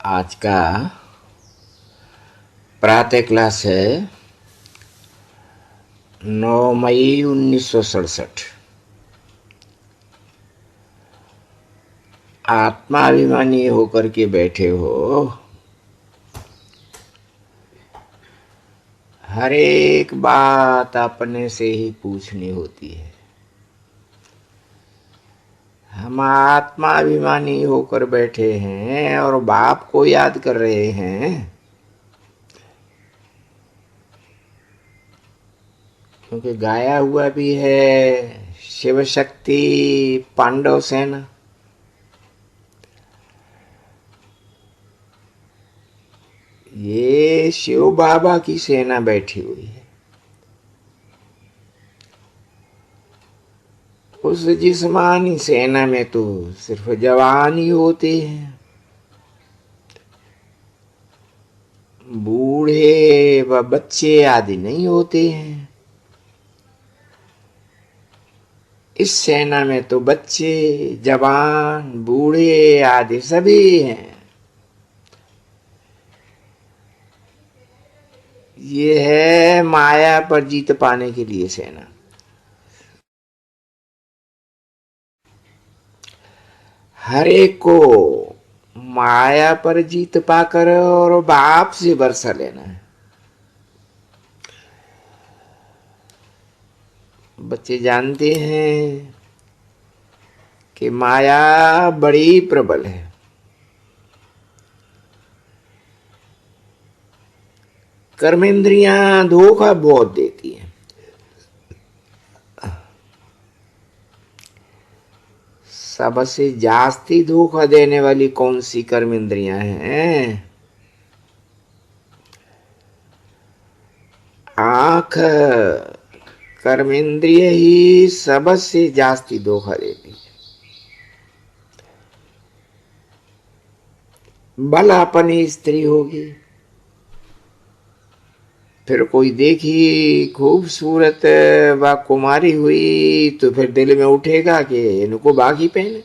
आज का प्रातः क्लास है 9 मई 1967। आत्माभिमानी होकर के बैठे हो, हर एक बात अपने से ही पूछनी होती है। हम आत्माभिमानी होकर बैठे हैं और बाप को याद कर रहे हैं, क्योंकि गाया हुआ भी है शिव शक्ति पांडव सेना। ये शिव बाबा की सेना बैठी हुई है। उस जिस्मानी सेना में तो सिर्फ जवान ही होते हैं, बूढ़े व बच्चे आदि नहीं होते हैं। इस सेना में तो बच्चे, जवान, बूढ़े आदि सभी हैं। ये है माया पर जीत पाने के लिए सेना। हर एक को माया पर जीत पाकर और बाप से बरसा लेना है। बच्चे जानते हैं कि माया बड़ी प्रबल है। कर्मेंद्रियां धोखा बहुत देती हैं। सबसे जास्ती धोखा देने वाली कौन सी कर्मेंद्रियां हैं? आंख कर्मेंद्रिय ही सबसे जास्ती धोखा देती है। बल अपनी स्त्री होगी, फिर कोई देखी खूबसूरत व कुमारी हुई तो फिर दिल में उठेगा कि इनको बागी पहने।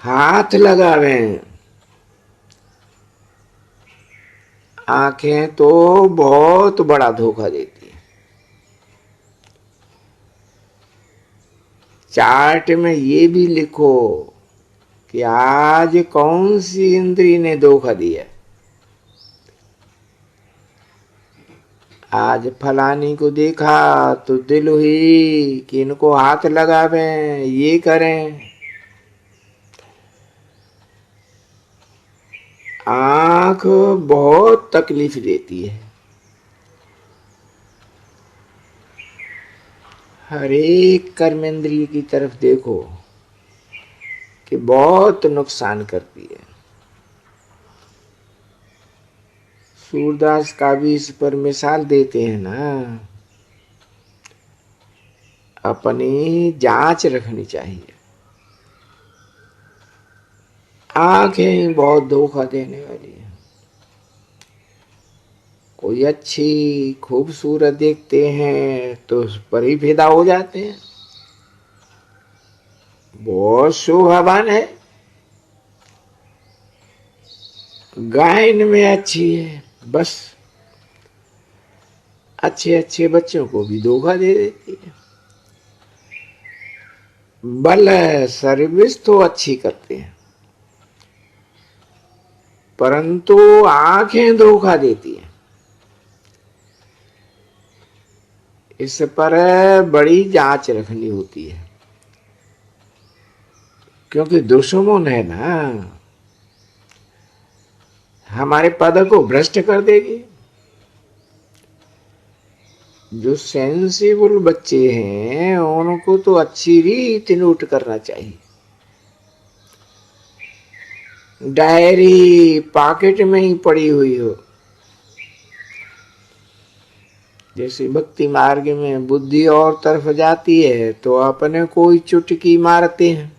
हाथ लगावे, आंखें तो बहुत बड़ा धोखा देती है। चार्ट में ये भी लिखो कि आज कौन सी इंद्री ने धोखा दिया। आज फलानी को देखा तो दिल हुई कि इनको हाथ लगावें, ये करें। आंख बहुत तकलीफ देती है। हर एक कर्मेंद्रिय की तरफ देखो कि बहुत नुकसान करती है। सूरदास का भी इस पर मिसाल देते हैं ना, अपनी जांच रखनी चाहिए। आंखें बहुत धोखा देने वाली है। कोई अच्छी खूबसूरत देखते हैं तो उस पर ही फिदा हो जाते हैं। बहुत शोभावान है, गायन में अच्छी है, बस अच्छे अच्छे बच्चों को भी धोखा दे देती है। बल सर्विस तो अच्छी करते हैं, परंतु आंखें धोखा देती हैं। इस पर बड़ी जांच रखनी होती है, क्योंकि दुश्मन है ना, हमारे पद को भ्रष्ट कर देगी। जो सेंसिबल बच्चे हैं उनको तो अच्छी रीति नोट करना चाहिए। डायरी पॉकेट में ही पड़ी हुई हो, जैसे भक्ति मार्ग में बुद्धि और तरफ जाती है तो अपने कोई चुटकी मारते हैं।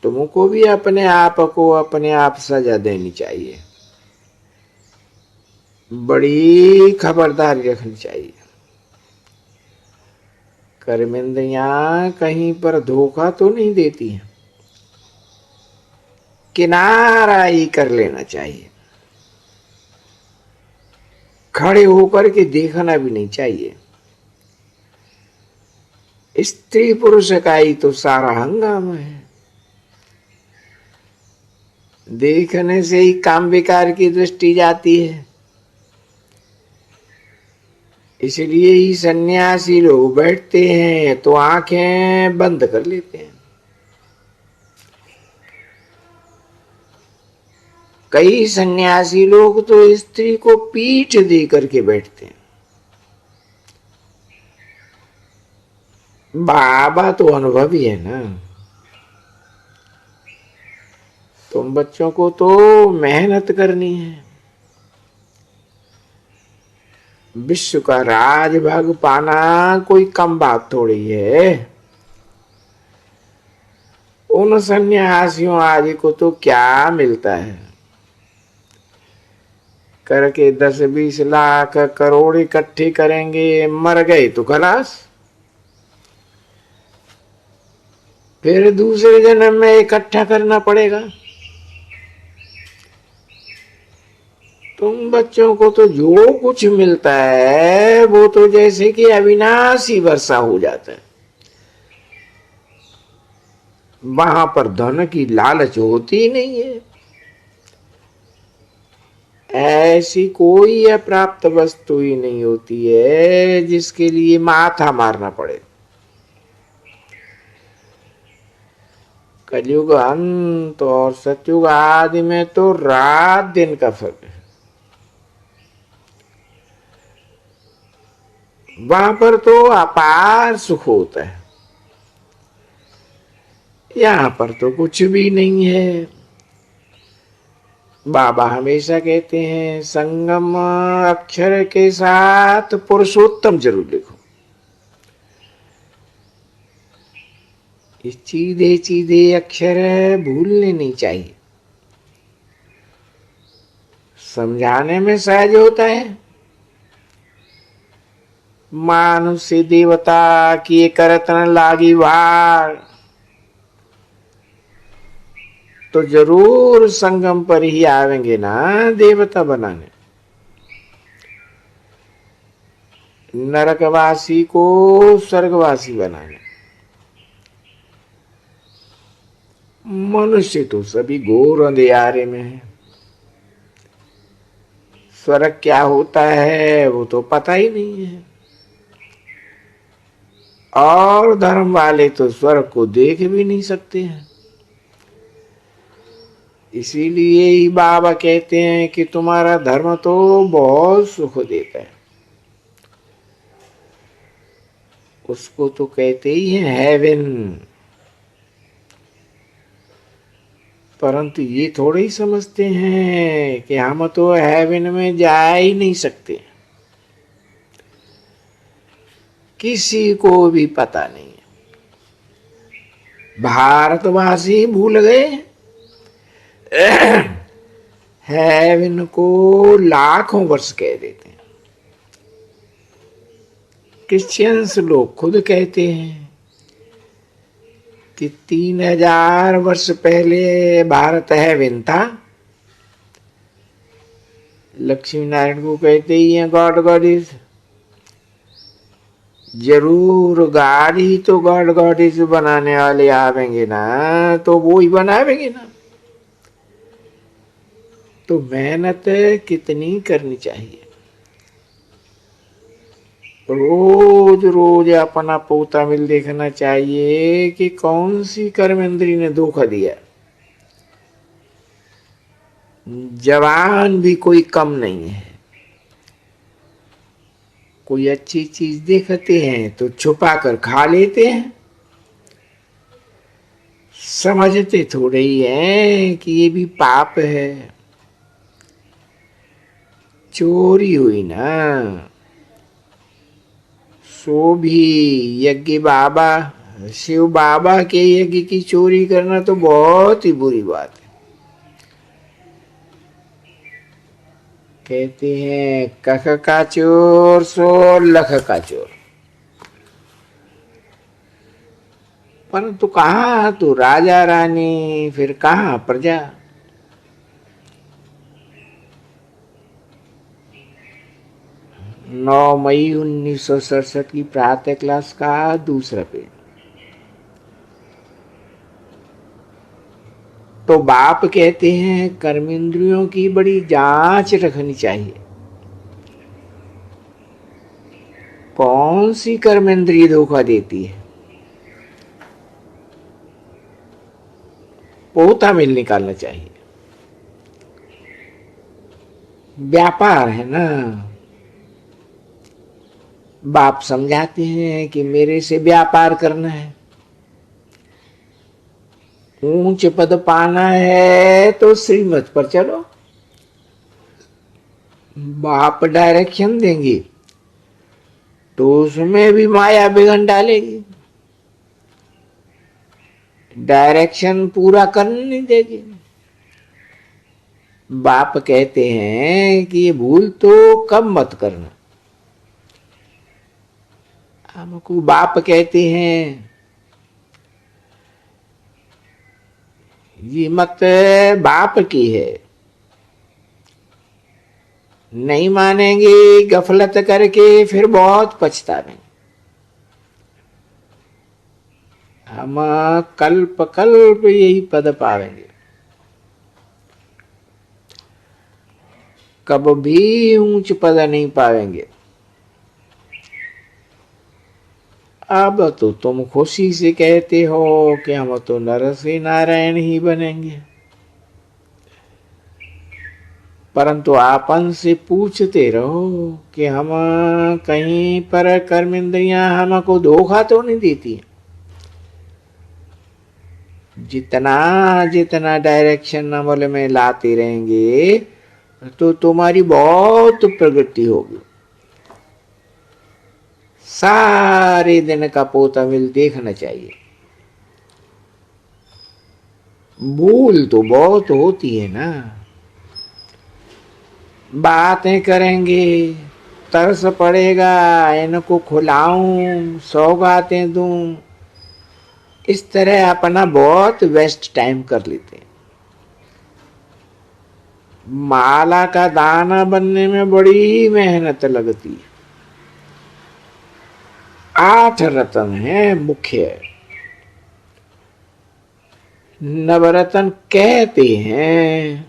तुमको भी अपने आप को अपने आप सजा देनी चाहिए, बड़ी खबरदारी रखनी चाहिए। कर्मेंद्रियां कहीं पर धोखा तो नहीं देती हैं, किनारा ही कर लेना चाहिए, खड़े होकर के देखना भी नहीं चाहिए। स्त्री पुरुष का ही तो सारा हंगामा है, देखने से ही काम विकार की दृष्टि जाती है। इसलिए ही सन्यासी लोग बैठते हैं तो आंखें बंद कर लेते हैं। कई सन्यासी लोग तो स्त्री को पीठ दे करके बैठते हैं। बाबा तो अनुभवी है ना। तुम बच्चों को तो मेहनत करनी है, विश्व का राजभाग पाना कोई कम बात थोड़ी है। उन सन्यासियों आदि को तो क्या मिलता है, करके 10-20 लाख करोड़ इकट्ठे करेंगे, मर गए तो खलास, फिर दूसरे जन्म में इकट्ठा करना पड़ेगा। तुम बच्चों को तो जो कुछ मिलता है वो तो जैसे कि अविनाशी वर्षा हो जाता है, वहां पर धन की लालच होती ही नहीं है। ऐसी कोई अप्राप्त वस्तु ही नहीं होती है जिसके लिए माथा मारना पड़े। कलयुग अंत और सतयुग आदि में तो रात दिन का फर्क है। वहां पर तो अपार सुख होता है, यहां पर तो कुछ भी नहीं है। बाबा हमेशा कहते हैं संगम अक्षर के साथ पुरुषोत्तम जरूर लिखो। ये सीधे सीधे अक्षर भूलने नहीं चाहिए, समझाने में सहज होता है। मानुष से देवता किए करत न लागी वार, तो जरूर संगम पर ही आवेंगे ना देवता बनाने। नरकवासी को स्वर्गवासी बनाने। मनुष्य तो सभी घोर अंधियारे में है, स्वर्ग क्या होता है वो तो पता ही नहीं है। और धर्म वाले तो स्वर्ग को देख भी नहीं सकते हैं। इसीलिए ही बाबा कहते हैं कि तुम्हारा धर्म तो बहुत सुख देता है, उसको तो कहते ही हैं हेवन। परंतु ये थोड़े ही समझते हैं कि हम तो हेवन में जा ही नहीं सकते, किसी को भी पता नहीं है। भारतवासी भूल गए हेवन को लाखों वर्ष कह देते हैं। क्रिश्चियंस लोग खुद कहते हैं कि 3000 वर्ष पहले भारत हेवन था। लक्ष्मी नारायण को कहते ही हैं गॉड गॉडिस। जरूर गाड़ी तो गॉड गॉडिस बनाने वाले आवेंगे ना, तो वो ही बनावेंगे ना। तो मेहनत कितनी करनी चाहिए, रोज रोज अपना पोता मिल देखना चाहिए कि कौन सी कर्मेंद्री ने धोखा दिया। जवान भी कोई कम नहीं है, कोई अच्छी चीज देखते हैं तो छुपा कर खा लेते हैं, समझते थोड़े ही हैं कि ये भी पाप है। चोरी हुई ना, सो भी यज्ञ बाबा शिव बाबा के यज्ञ की चोरी करना तो बहुत ही बुरी बात है। कहते हैं कख का चोर सो लख का चोर। परंतु कहाँ तो राजा रानी, फिर कहाँ प्रजा। 9 मई 1967 की प्रातः क्लास का दूसरा पेज। तो बाप कहते हैं कर्मेंद्रियों की बड़ी जांच रखनी चाहिए। कौन सी कर्मेंद्रिय धोखा देती है? पोता मिल निकालना चाहिए। व्यापार है ना। बाप समझाते हैं कि मेरे से व्यापार करना है, ऊंच पद पाना है तो श्रीमत पर चलो। बाप डायरेक्शन देंगे तो उसमें भी माया बिगन डालेगी, डायरेक्शन पूरा करने नहीं देगी। बाप कहते हैं कि ये भूल तो कब मत करना। हमको बाप कहते हैं ये मत बाप की है, नहीं मानेंगे गफलत करके फिर बहुत पछतावेंगे। हम कल्प कल्प यही पद पावेंगे, कब भी ऊंच पद नहीं पावेंगे। अब तो तुम खुशी से कहते हो कि हम तो नर से नारायण ही बनेंगे, परंतु आपन से पूछते रहो कि हम कहीं पर कर्मेंद्रियां हमको धोखा तो नहीं देती। जितना जितना डायरेक्शन अमल में लाते रहेंगे तो तुम्हारी बहुत प्रगति होगी। सारे दिन का पोता मिल देखना चाहिए। भूल तो बहुत होती है ना, बातें करेंगे, तरस पड़ेगा, इनको खिलाऊं, सौगातें दूं, इस तरह अपना बहुत वेस्ट टाइम कर लेते हैं। माला का दाना बनने में बड़ी मेहनत लगती है। 8 रत्न है मुख्य, नवरत्न कहते हैं।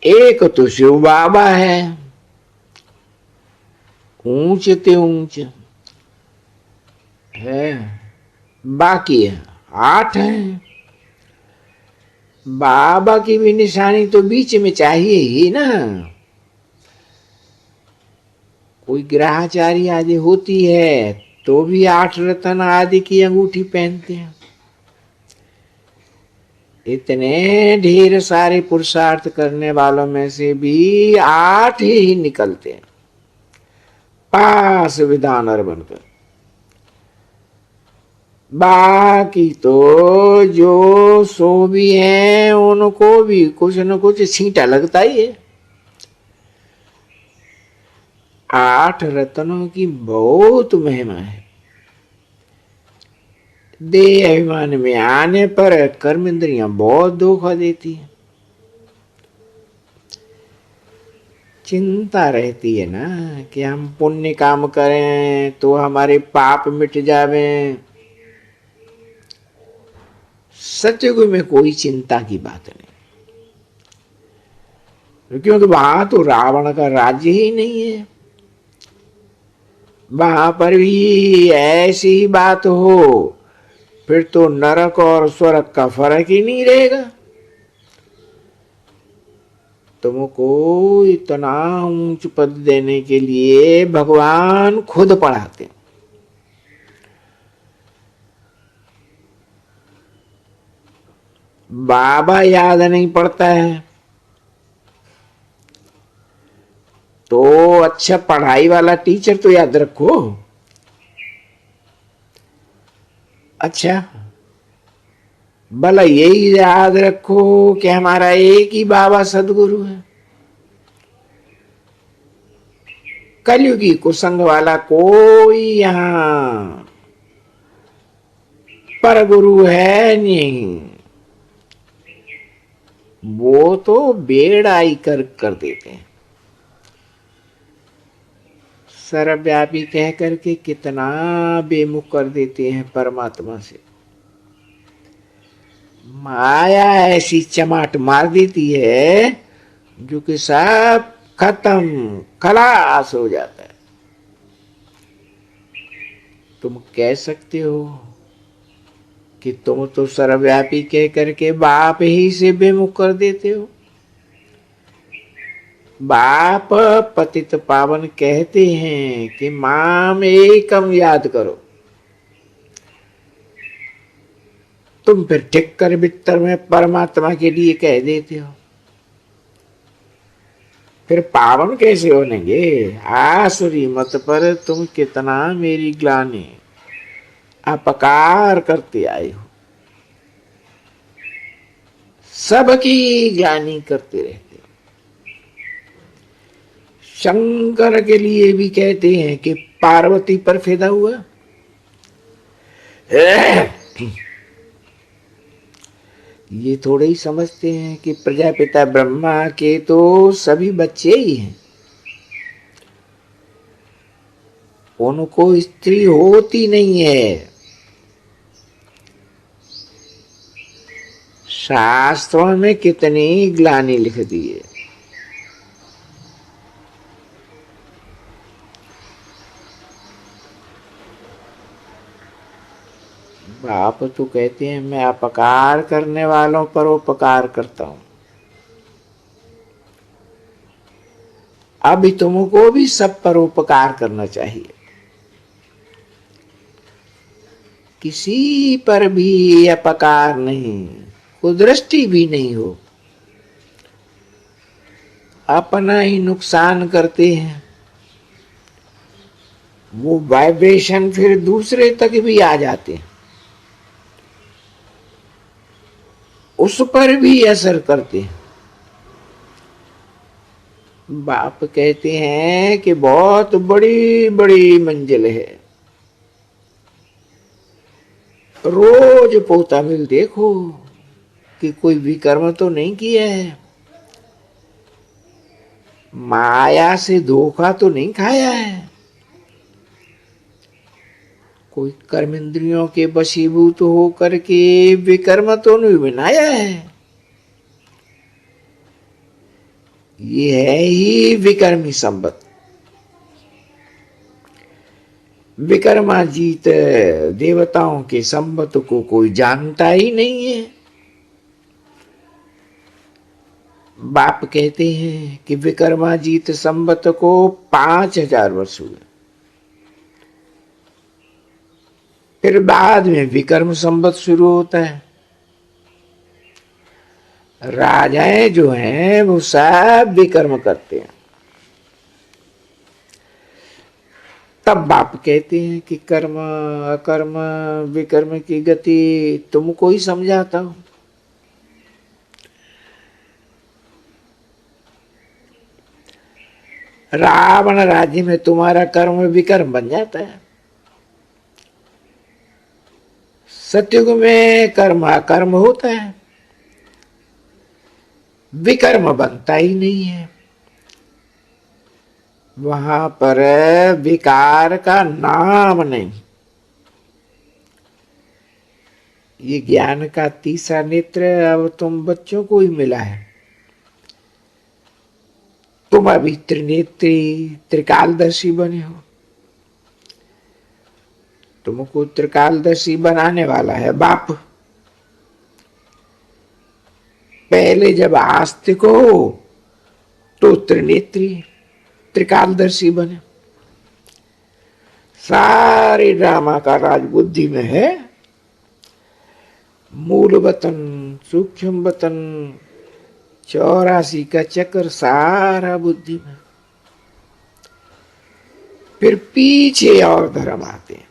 एक तो शिव बाबा है, ऊंच ते ऊंच है, बाकी है 8 हैं। बाबा की भी निशानी तो बीच में चाहिए ही ना। कोई ग्रहचारी आदि होती है तो भी 8 रत्न आदि की अंगूठी पहनते हैं। इतने ढेर सारे पुरुषार्थ करने वालों में से भी 8 ही निकलते हैं पास विधानर बनकर। बाकी तो जो सो भी हैं उनको भी कुछ न कुछ छींटा लगता ही है। 8 रत्नों की बहुत महिमा है। देह अभिमान में आने पर कर्म इंद्रियां बहुत धोखा देती है। चिंता रहती है ना कि हम पुण्य काम करें तो हमारे पाप मिट जावे। सतयुग में कोई चिंता की बात नहीं, क्योंकि वहां तो रावण का राज्य ही नहीं है। वहां पर भी ऐसी ही बात हो फिर तो नरक और स्वर्ग का फर्क ही नहीं रहेगा। तुमको इतना ऊंच पद देने के लिए भगवान खुद पढ़ाते हैं। बाबा याद नहीं पड़ता है तो अच्छा पढ़ाई वाला टीचर तो याद रखो। अच्छा भला यही याद रखो कि हमारा एक ही बाबा सदगुरु है। कलयुगी कुसंग वाला कोई यहाँ पर गुरु है नहीं, वो तो बेड़ाई कर देते हैं। सर्वव्यापी कह करके कितना बेमुख कर देते हैं परमात्मा से। माया ऐसी चमाट मार देती है जो कि सब खत्म खलास हो जाता है। तुम कह सकते हो कि तुम तो सर्वव्यापी कह करके बाप ही से बेमुख कर देते हो। बाप पतित पावन कहते हैं कि माम एकम याद करो। तुम फिर ठिक्कर बित्तर में परमात्मा के लिए कह देते हो, फिर पावन कैसे होनेंगे? आसुरी मत पर तुम कितना मेरी ग्लानि अपकार करते आए हो, सबकी ग्लानि करते रहते हो। शंकर के लिए भी कहते हैं कि पार्वती पर फिदा हुआ। ये थोड़े ही समझते हैं कि प्रजापिता ब्रह्मा के तो सभी बच्चे ही हैं, उनको स्त्री होती नहीं है। शास्त्रों में कितनी ग्लानि लिख दी है। बाप तो कहते हैं मैं अपकार करने वालों पर उपकार करता हूं। अभी तुमको भी सब पर उपकार करना चाहिए, किसी पर भी अपकार नहीं, कुदृष्टि भी नहीं हो। अपना ही नुकसान करते हैं, वो वाइब्रेशन फिर दूसरे तक भी आ जाते हैं, उस पर भी असर करते हैं। बाप कहते हैं कि बहुत बड़ी बड़ी मंजिल है, रोज पोता मिल देखो कि कोई विकर्म तो नहीं किया है, माया से धोखा तो नहीं खाया है, कोई कर्म इंद्रियों के वशीभूत होकर के विकर्म तो नहीं बनाया है। ये है ही विकर्मी संपत। विकर्माजीत देवताओं के संपत को कोई जानता ही नहीं है। बाप कहते हैं कि विकर्माजीत संपत को 5000 वर्ष हुए, फिर बाद में विकर्म संपत शुरू होता है। राजाएं जो हैं वो सब विकर्म करते हैं। तब बाप कहते हैं कि कर्म अकर्म विकर्म की गति तुमको ही समझाता हूं। रावण राज्य में तुम्हारा कर्म विकर्म बन जाता है, सतयुग में कर्म अकर्म होता है, विकर्म बनता ही नहीं है। वहां पर विकार का नाम नहीं। ये ज्ञान का तीसरा नेत्र अब तुम बच्चों को ही मिला है। तुम अभी त्रिनेत्री त्रिकालदर्शी बने हो, तुमको त्रिकालदर्शी बनाने वाला है बाप। पहले जब आस्तिक हो तो त्रिनेत्री त्रिकालदर्शी बने। सारे ड्रामा का राज बुद्धि में है। मूल वतन सूक्ष्म वतन 84 का चक्र सारा बुद्धि में। फिर पीछे और धर्म आते हैं,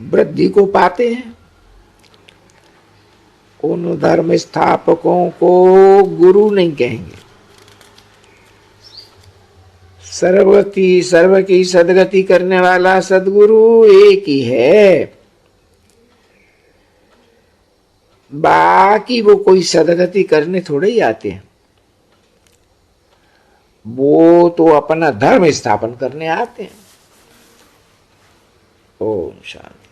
वृद्धि को पाते हैं। उन धर्म स्थापकों को गुरु नहीं कहेंगे, सर्वगति सर्व की सदगति करने वाला सदगुरु एक ही है। बाकी वो कोई सदगति करने थोड़े ही आते हैं, वो तो अपना धर्म स्थापन करने आते हैं। ओम शांति।